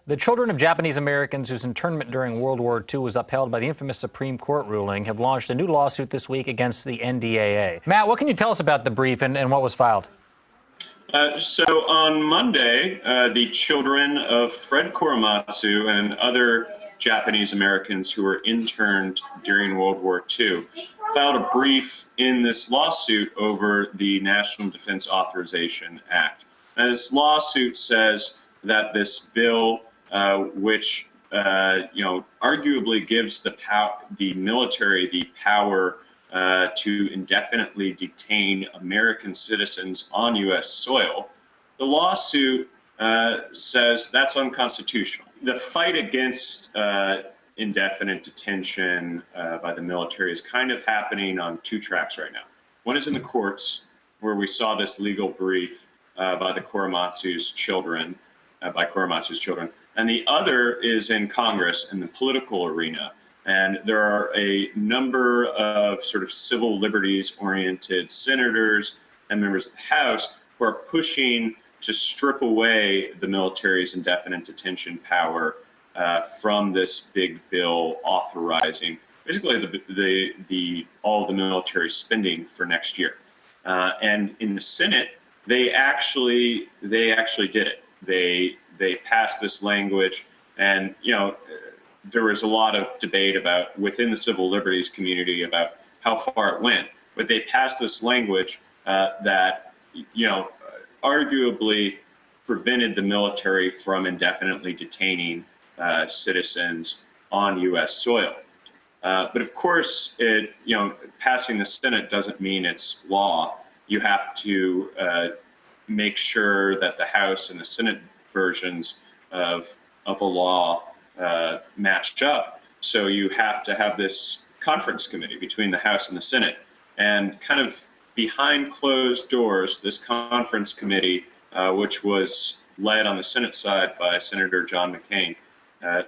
The children of Japanese Americans whose internment during World War II was upheld by the infamous Supreme Court ruling have launched a new lawsuit this week against the NDAA. Matt, what can you tell us about the brief and what was filed? So on Monday, the children of Fred Korematsu and other Japanese Americans who were interned during World War II filed a brief in this lawsuit over the National Defense Authorization Act. And this lawsuit says that this bill, which arguably gives the military the power to indefinitely detain American citizens on U.S. soil, the lawsuit says that's unconstitutional. The fight against indefinite detention by the military is kind of happening on two tracks right now. One is in the courts, where we saw this legal brief by Korematsu's children, and the other is in Congress in the political arena. And there are a number of sort of civil liberties-oriented senators and members of the House who are pushing to strip away the military's indefinite detention power from this big bill authorizing basically all of the military spending for next year. And in the Senate, they actually did it. They passed this language, and there was a lot of debate about within the civil liberties community about how far it went, but they passed this language that arguably prevented the military from indefinitely detaining citizens on U.S. soil. But of course, passing the Senate doesn't mean it's law. You have to make sure that the House and the Senate versions of a law matched up. So you have to have this conference committee between the House and the Senate. And kind of behind closed doors, this conference committee, which was led on the Senate side by Senator John McCain,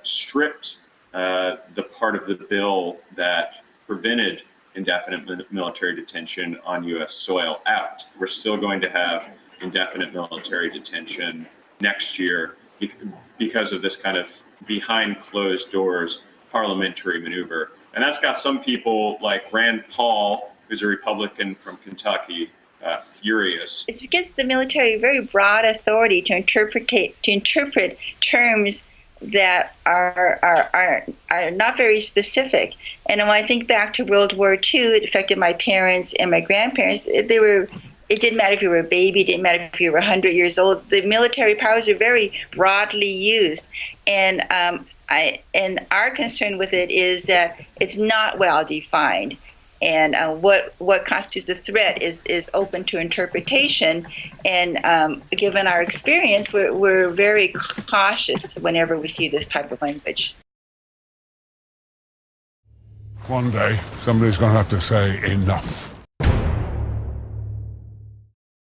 stripped the part of the bill that prevented indefinite military detention on U.S. soil out. We're still going to have indefinite military detention next year because of this kind of behind closed doors parliamentary maneuver. And that's got some people like Rand Paul, who's a Republican from Kentucky, furious. It gives the military very broad authority to interpret terms that are not very specific. And when I think back to World War II, it affected my parents and my grandparents. It didn't matter if you were a baby, it didn't matter if you were 100 years old. The military powers are very broadly used. And our concern with it is that it's not well defined. And what constitutes a threat is open to interpretation. And given our experience, we're very cautious whenever we see this type of language. One day, somebody's going to have to say enough.